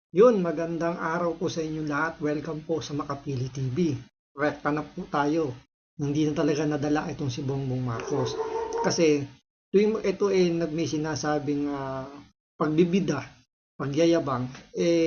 Yun, magandang araw po sa inyo lahat. Welcome po sa Makapili TV. Rekta na po tayo. Hindi na talaga nadala itong si Bongbong Marcos. Kasi tuwing ito may sinasabing pagbibida, pagyayabang,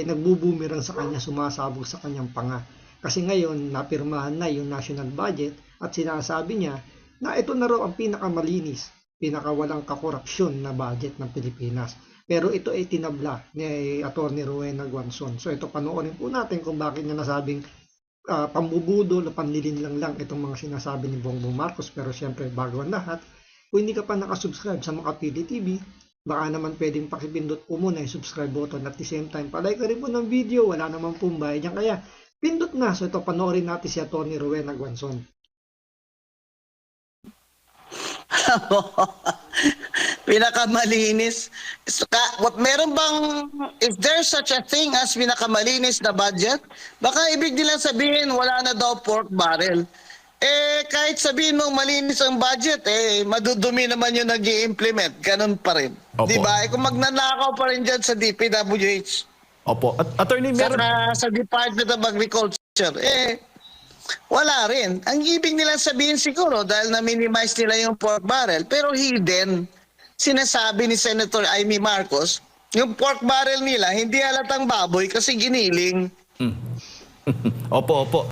nagbubumerang sa kanya, sumasabog sa kanyang panga. Kasi ngayon, napirmahan na yung national budget at sinasabi niya na ito na raw ang pinakamalinis, pinakawalang kakorupsyon na budget ng Pilipinas. Pero ito ay tinabla ni Atty. Rowena Guanzon. So ito panoorin po natin kung bakit niya nasabing pambubudol o panlilinlang lang itong mga sinasabi ni Bongbong Marcos. Pero syempre bago ang lahat, kung hindi ka pa nakasubscribe sa Makapili TV, baka naman pwedeng pakipindot po muna yung subscribe button at the same time palike ka rin po ng video, wala naman pong bayad yan. Kaya pindot na. So ito panoorin natin si Atty. Rowena Guanzon. Pinakamalinis. Meron bang, is there such a thing as pinakamalinis na budget? Baka ibig nila sabihin wala na daw pork barrel. Kahit sabihin mong malinis ang budget, madudumi naman yung nag-i-implement. Ganun pa rin. Opo. Diba? Kung magnanakaw pa rin dyan sa DPWH, Opo. Attorney, meron... sa Department of Agriculture, wala rin. Ang ibig nila sabihin siguro dahil na-minimize nila yung pork barrel, pero hidden. Sinasabi ni Senator Amy Marcos, yung pork barrel nila hindi halatang baboy kasi giniling. Opo, opo.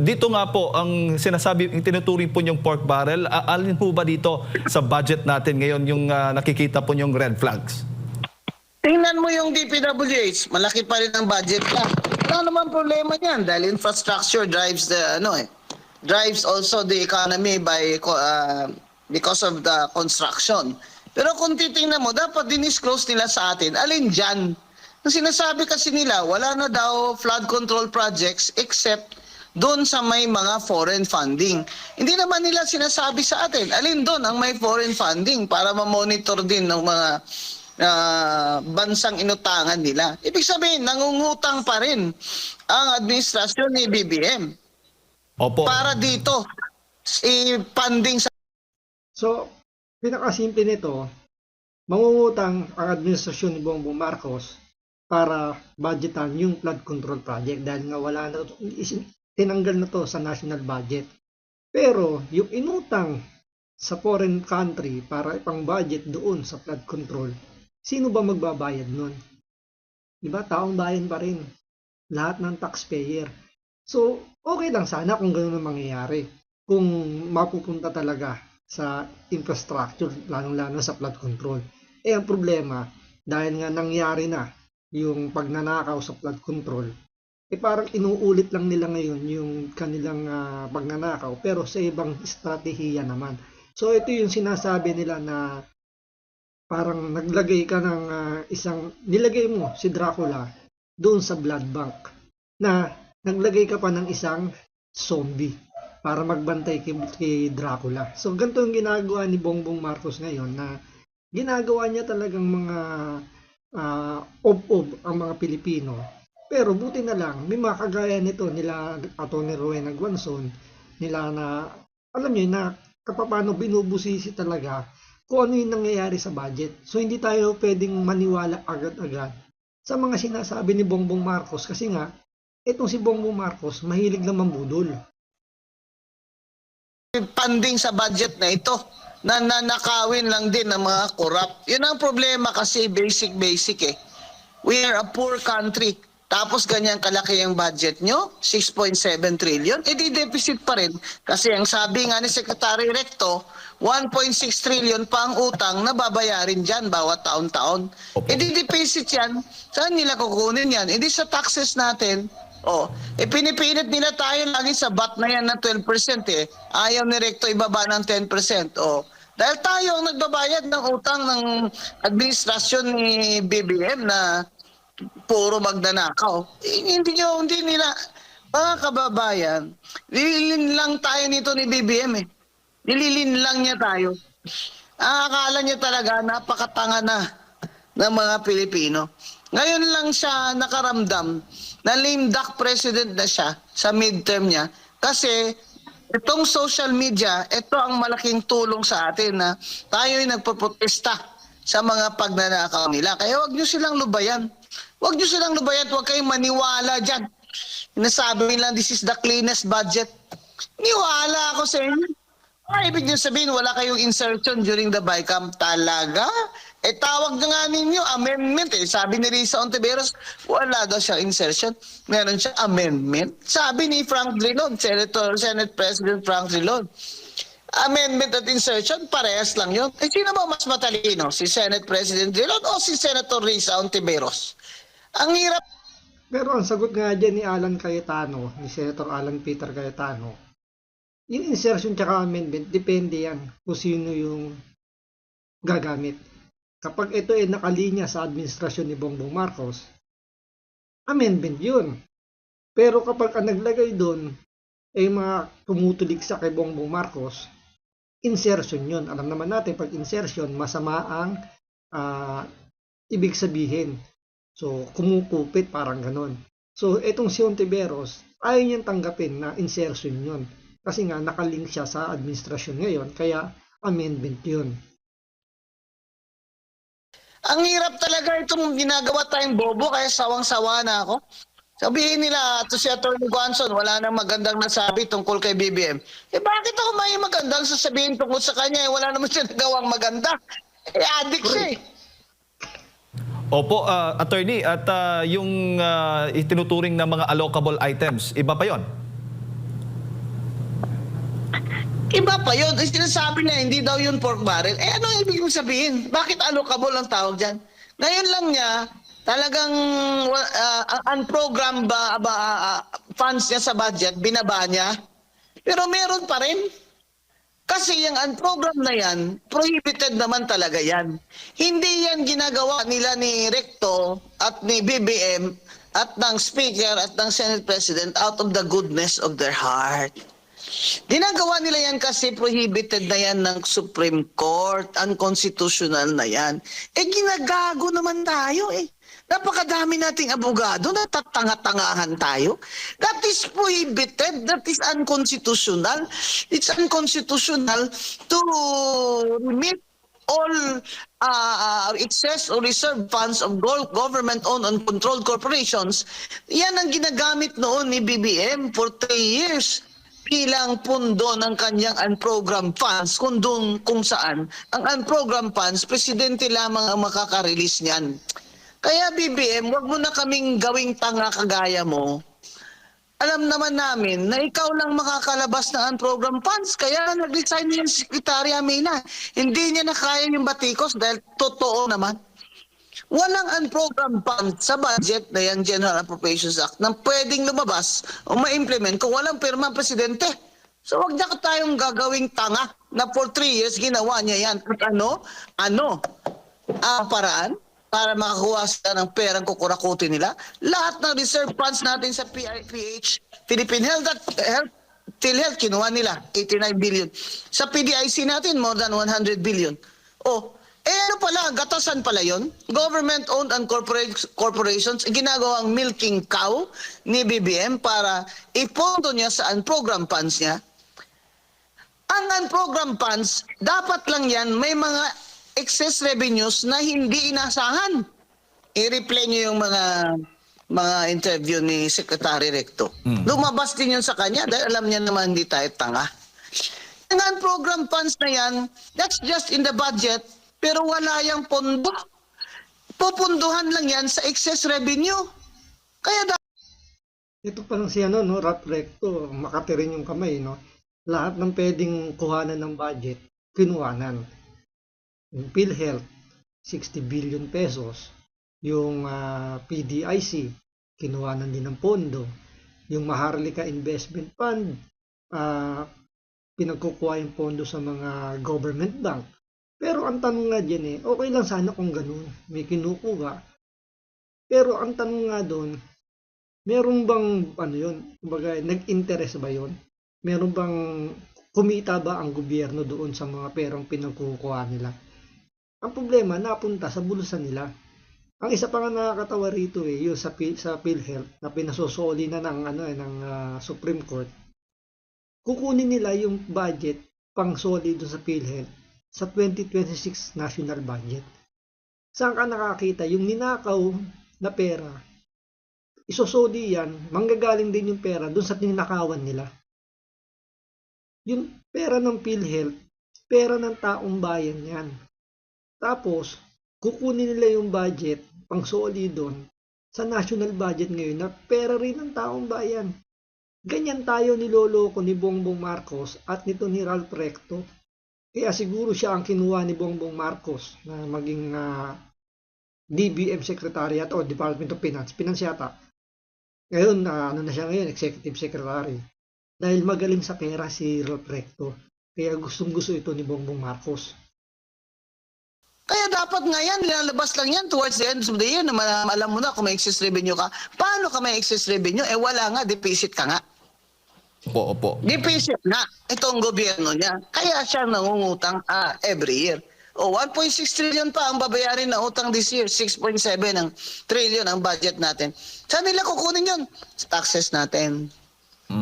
Dito nga po, ang sinasabi, yung tinuturing po yung pork barrel, alin po ba dito sa budget natin ngayon yung nakikita po yung red flags? Tingnan mo yung DPWH, malaki pa rin ang budget niya. Wala naman problema niyan dahil infrastructure drives the drives also the economy by because of the construction. Pero kung titingnan mo, dapat dinisclose nila sa atin alin diyan. Ang sinasabi kasi nila, wala na daw flood control projects except doon sa may mga foreign funding. Hindi naman nila sinasabi sa atin alin doon ang may foreign funding para ma-monitor din ng mga bansang inutangan nila. Ibig sabihin, nangungutang pa rin ang administrasyon ni BBM. Opo. Para dito, i-funding sa... So, pinakasimple nito, mangungutang ang administrasyon ni Bongbong Marcos para budgetan yung flood control project dahil nga wala na tinanggal na to sa national budget. Pero yung inutang sa foreign country para ipang budget doon sa flood control, sino ba magbabayad nun? Diba? Taong bayan pa rin. Lahat ng taxpayer. So, okay lang sana kung gano'n ang mangyayari. Kung mapupunta talaga sa infrastructure, lalong-lalo sa flood control. Ang problema, dahil nga nangyari na yung pagnanakaw sa flood control, parang inuulit lang nila ngayon yung kanilang pagnanakaw, pero sa ibang estratehiya naman. So, ito yung sinasabi nila na parang naglagay ka ng nilagay mo si Dracula doon sa blood bank na naglagay ka pa ng isang zombie para magbantay kay Dracula. So ganito yung ginagawa ni Bongbong Marcos ngayon na ginagawa niya talagang mga ob-ob ang mga Pilipino. Pero buti na lang, may mga kagaya nito nila Atty. Rowena Guanzon, nila na alam niyo na kapapano binubusisi talaga kung ano yung nangyayari sa budget. So hindi tayo pwedeng maniwala agad-agad sa mga sinasabi ni Bongbong Marcos kasi nga, itong si Bongbong Marcos mahilig na mambudol. Funding sa budget na ito na nanakawin lang din ng mga corrupt. Yun ang problema kasi basic eh. We are a poor country. Tapos ganyan kalaki ang budget nyo, 6.7 trillion, di deficit pa rin. Kasi ang sabi nga ni Secretary Recto, 1.6 trillion pa ang utang na babayarin dyan bawat taon-taon. Di deficit yan. Saan nila kukunin yan? Hindi sa taxes natin. Pinipilit nila tayo lagi sa VAT na yan na 12% eh. Ayaw ni Recto ibaba ng 10%. Dahil tayo ang nagbabayad ng utang ng administrasyon ni BBM na puro magnanakaw. Hindi nila, mga kababayan, nililin lang tayo nito ni BBM eh. Nililin lang niya tayo. Akala niya talaga napakatanga na ng mga Pilipino. Ngayon lang siya nakaramdam na lame duck president na siya sa midterm niya kasi itong social media, ito ang malaking tulong sa atin na tayo'y nagpoprotesta sa mga pagnanakaw nila. Kaya wag niyo silang lubayan. Huwag nyo silang lubayan, huwag kayong maniwala dyan. Nasabi nila, this is the cleanest budget. Niwala ako sa inyo. Ibig nyo sabihin, wala kayong insertion during the BICAM. Talaga? Tawag na nga ninyo, amendment. Sabi ni Risa Ontiveros, wala daw siyang insertion. Meron siyang amendment. Sabi ni Frank Drilon, Senate President Frank Drilon, amendment at insertion, parehas lang yun. Sino ba mas matalino? Si Senate President Drilon o si Senator Risa Ontiveros? Ang hirap. Pero ang sagot nga dyan ni Alan Cayetano, ni Senator Alan Peter Cayetano, yung insertion tsaka amendment, depende yan kung sino yung gagamit. Kapag ito ay nakalinya sa administrasyon ni Bongbong Marcos, amendment yun. Pero kapag ang naglagay doon ay mga tumutulig sa kay Bongbong Marcos, insertion yun. Alam naman natin, pag insertion, masama ang ibig sabihin. So, kumukupit, parang ganon. So, itong si Ontiveros, ayaw niyang tanggapin na insertion yun. Kasi nga, nakalink siya sa administrasyon ngayon, kaya amendment yun. Ang hirap talaga itong ginagawa tayong bobo, kaya sawang-sawa na ako. Sabihin nila, to si Atty. Guanzon, wala nang magandang nasabi tungkol kay BBM. Bakit ako may magandang sasabihin tungkol sa kanya? Wala naman siya nagawang maganda. Addict siya eh. Opo, attorney, at yung itinuturing na mga allocable items, iba pa yon? Iba pa yun. Sinasabi na hindi daw yun pork barrel. Ano ang ibig kong sabihin? Bakit allocable ang tawag dyan? Ngayon lang niya, talagang unprogrammed funds niya sa budget, binaba niya. Pero meron pa rin. Kasi yung unprogrammed na yan, prohibited naman talaga yan. Hindi yan ginagawa nila ni Recto at ni BBM at ng Speaker at ng Senate President out of the goodness of their heart. Ginagawa nila yan kasi prohibited na yan ng Supreme Court, unconstitutional na yan. Ginagago naman tayo eh. Napakadami nating abogado, natatanga-tangahan tayo. That is prohibited, that is unconstitutional. It's unconstitutional to remit all excess or reserve funds of government-owned and controlled corporations. Yan ang ginagamit noon ni BBM for 3 years bilang pundo ng kanyang unprogrammed funds kung saan ang unprogrammed funds, presidente lamang ang makaka-release niyan. Kaya BBM, wag mo na kaming gawing tanga kagaya mo. Alam naman namin na ikaw lang makakalabas ng unprogrammed funds. Kaya nag-resign yung Secretary Amina. Hindi niya na kaya yung batikos dahil totoo naman. Walang unprogrammed funds sa budget na yan General Appropriations Act na pwedeng lumabas o ma-implement kung walang pirma ang presidente. So wag na tayong gagawing tanga na for 3 years ginawa niya yan. At ano ang paraan para makakuha sila ng perang kukurakutin nila? Lahat ng reserve funds natin sa PH, Philippine PhilHealth, kinuha nila 89 billion. Sa PDIC natin, more than 100 billion. Ano pala, gatasan pala yon? Government-owned and corporations, ginagawang milking cow ni BBM para ipondo niya sa unprogrammed funds niya. Ang unprogrammed funds, dapat lang yan may mga excess revenues na hindi inasahan. I-replay niyo yung mga interview ni Secretary Recto. Lumabas din yun sa kanya dahil alam niya naman hindi tayo tanga. Ang unprogrammed funds na yan, that's just in the budget, pero wala yung pondo. Pupunduhan lang yan sa excess revenue. Kaya Ito pa lang si Rap Recto, makatirin yung kamay, no? Lahat ng pwedeng kuhanan ng budget, kinuhanan. Yung PhilHealth, 60 billion pesos. Yung PDIC, kinuhanan din ng pondo. Yung Maharlika Investment Fund, pinagkukuha yung pondo sa mga government bank. Pero ang tanong nga dyan okay lang sana kung ganun, may kinukuha. Pero ang tanong nga doon, meron bang kumbaga, nag-interest ba yun? Meron bang kumita ba ang gobyerno doon sa mga perang pinagkukuha nila? Ang problema, napunta sa bulusan nila. Ang isa pa nga nakakatawa rito yung sa PhilHealth na pinasosoli na ng Supreme Court. Kukunin nila yung budget pang soli doon sa PhilHealth sa 2026 national budget. Saan ka nakakita yung ninakaw na pera, isosodi yan, manggagaling din yung pera dun sa tinakawan nila. Yung pera ng PhilHealth, pera ng taong bayan yan. Tapos, kukunin nila yung budget, pang soli doon, sa national budget ngayon na pera rin ng taong bayan. Ganyan tayo niloloko ni Bongbong Marcos at nito ni Ralph Recto. Kaya siguro siya ang kinuha ni Bongbong Marcos na maging DBM Secretariat o Department of Finance. Finance yata. Ngayon, ano na siya ngayon? Executive Secretary. Dahil magaling sa pera si Ralph Recto. Kaya gustong-gusto ito ni Bongbong Marcos. Kaya dapat nga yan, nilalabas lang yan towards the end of the year na alam mo na kung may excess revenue ka. Paano ka may excess revenue? Wala nga, deficit ka nga. Opo. Deficit nga. Ito ang gobyerno niya. Kaya siya nangungutang every year. 1.6 trillion pa ang babayarin na utang this year. 6.7 ang trillion ang budget natin. Saan nila kukunin yun? Sa taxes natin.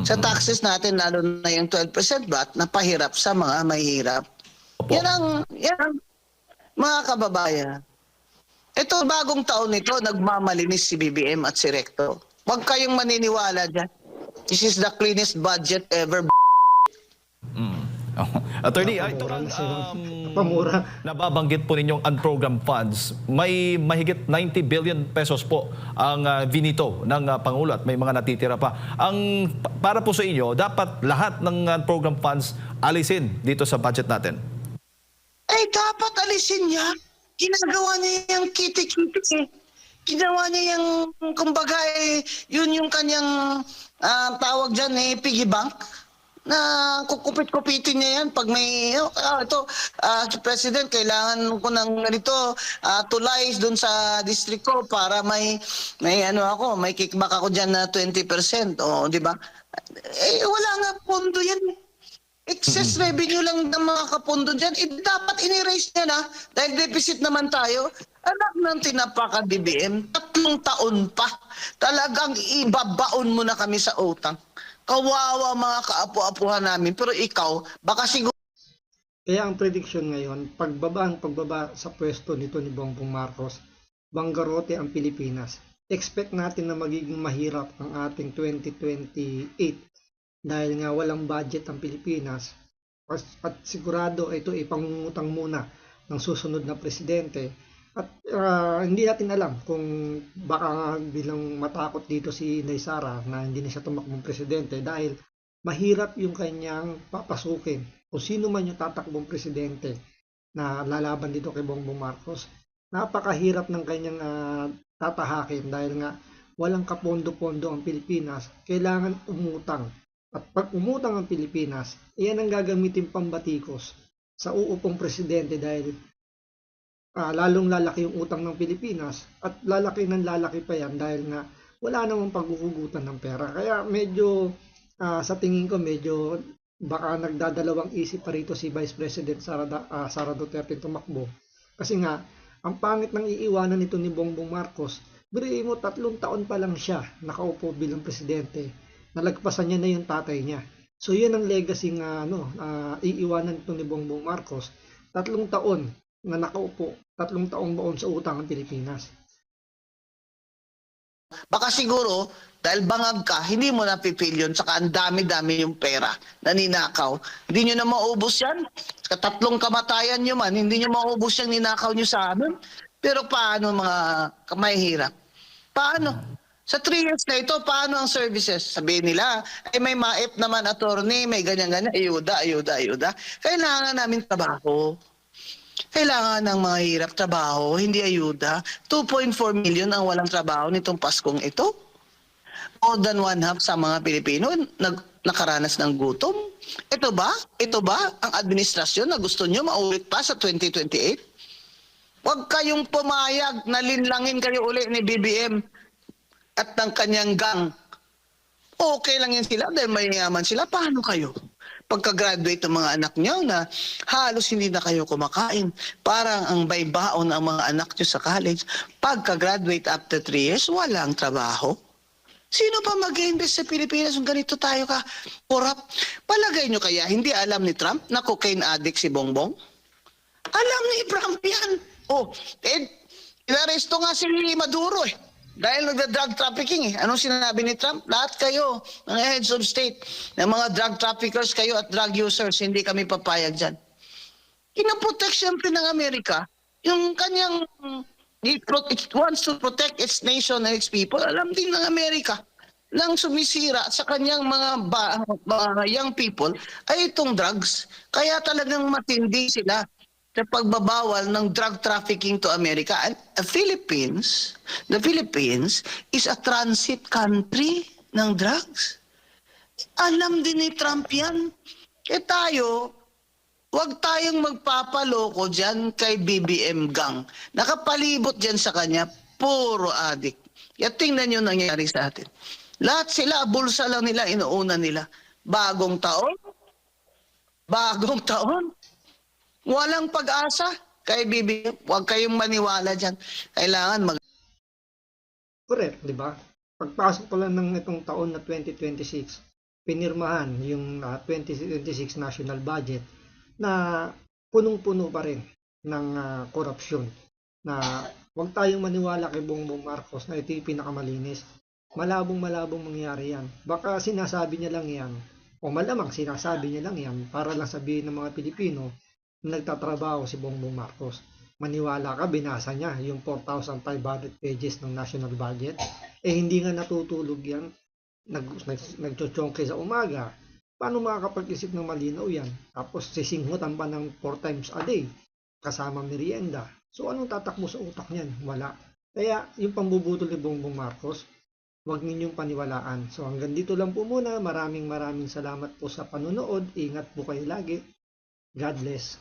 Sa taxes natin, lalo na yung 12% VAT na pahirap sa mga mahihirap. Opo. Yan ang mga kababayan. Ito, bagong taon nito, nagmamalinis si BBM at si Recto. Huwag kayong maniniwala dyan. This is the cleanest budget ever. Attorney, ito Pamura lang, na sila. Pamura. nababanggit po ninyong unprogrammed funds. May mahigit 90 billion pesos po ang vinito ng Pangulo at may mga natitira pa. Para po sa inyo, dapat lahat ng unprogrammed funds alisin dito sa budget natin. Dapat alisin niya. Ginagawa niya yung kiti-kiti eh. Ginawa niya yung, kumbaga yun yung kanyang tawag dyan piggy bank. Na kukupit-kupitin niya yan pag may, President, kailangan ko ng ganito, tulies dun sa district ko para may kickback ako dyan na 20%. Di ba? Wala nga pondo yan. Excess revenue lang ng mga kapondo dyan. Dapat in-erase niya na dahil deficit naman tayo. Anak ng tinapaka BBM, 3 taon pa. Talagang ibabaon mo na kami sa utang. Kawawa mga kaapu-apuhan namin. Pero ikaw, baka siguro... Kaya ang prediction ngayon, pagbaba sa pwesto nito ni Bongbong Marcos, banggarote ang Pilipinas. Expect natin na magiging mahirap ang ating 2028 dahil nga walang budget ang Pilipinas at sigurado ito ipangungutang muna ng susunod na presidente. At hindi natin alam kung baka nga bilang matakot dito si Inday Sara na hindi na siya tumakbong presidente dahil mahirap yung kanyang papasukin kung sino man yung tatakbong presidente na lalaban dito kay Bongbong Marcos. Napakahirap ng kanyang tatahakin dahil nga walang kapondo-pondo ang Pilipinas, kailangan umutang. At pag umutang ang Pilipinas, iyan ang gagamitin pambatikos sa uupong presidente dahil lalong lalaki yung utang ng Pilipinas at lalaki pa yan dahil nga wala namang paghuhugutan ng pera. Kaya medyo sa tingin ko medyo baka nagdadalawang isip pa rito si Vice President Sara Duterte tumakbo. Kasi nga ang pangit ng iiwanan nito ni Bongbong Marcos, biriin mo 3 taon pa lang siya nakaupo bilang presidente. Nalagpasan niya na yung tatay niya. So yun ang legacy iiwanan nito ni Bongbong Marcos. 3 taon na nakaupo, 3 taong baon sa utang ang Pilipinas. Baka siguro, dahil bangag ka, hindi mo napipil yun, saka ang dami-dami yung pera na ninakaw. Hindi nyo na maubos yan. Sa 3 kamatayan nyo man, hindi nyo maubos yung ninakaw nyo sa amin. Pero paano mga kamahihirap? Paano? Sa 3 years na ito, paano ang services? Sabihin nila, may maip naman attorney, may ganyan-ganyan, ayuda. Kailangan namin trabaho. Kailangan ng mga hirap trabaho, hindi ayuda. 2.4 million ang walang trabaho nitong Paskong ito. More than 1/2 sa mga Pilipino nakaranas ng gutom. Ito ba ang administrasyon na gusto nyo maulit pa sa 2028? Huwag kayong pumayag na linlangin kayo uli ni BBM at ng kanyang gang. Okay lang yan sila dahil mayayaman sila. Paano kayo? Pagka-graduate ng mga anak niyo na halos hindi na kayo kumakain. Parang ang baybaon ng mga anak niyo sa college. Pagka-graduate after 3 years, walang trabaho. Sino pa mag-invest sa Pilipinas kung ganito tayo ka corrupt? Palagay nyo kaya hindi alam ni Trump na cocaine addict si Bongbong? Alam ni Trump yan. Inaresto nga si Maduro eh. Dahil nagda-drug trafficking eh. Anong sinabi ni Trump? Lahat kayo, mga heads of state, na mga drug traffickers kayo at drug users, hindi kami papayag dyan. Kinaprotect siyempre ng Amerika yung kanyang it wants to protect its nation and its people. Alam din ng Amerika lang sumisira sa kanyang mga young people ay itong drugs. Kaya talagang matindi sila sa pagbabawal ng drug trafficking to America. And the Philippines is a transit country ng drugs. Alam din ni Trump yan. Eh tayo, huwag tayong magpapaloko dyan kay BBM Gang. Nakapalibot dyan sa kanya, puro adik. Kaya tingnan nyo nangyari sa atin. Lahat sila, bulsa lang nila, inuuna nila. Bagong taon, walang pag-asa kay BBM. Huwag kayong maniwala dyan. Kailangan Correct, di ba? Pagpasok pa lang ng itong taon na 2026, pinirmahan yung 2026 national budget na punong-puno pa rin ng korupsyon. Na huwag tayong maniwala kay Bongbong Marcos na ito yung pinakamalinis. Malabong-malabong mangyari yan. Baka sinasabi niya lang yan, o malamang sinasabi niya lang yan para lang sabihin ng mga Pilipino na nagtatrabaho si Bongbong Marcos. Maniwala ka, binasa niya yung 4,500 pages ng national budget. Eh hindi nga natutulog yan. Nagchochongke sa umaga. Paano makakapag-isip ng malinaw yan? Tapos sisinghutan pa ng 4 times a day kasama merienda. So anong tatakbo sa utak niyan? Wala. Kaya yung pambubutol ni Bongbong Marcos, huwag ninyong paniwalaan. So hanggang dito lang po muna. Maraming salamat po sa panonood. Ingat po kayo lagi. God bless.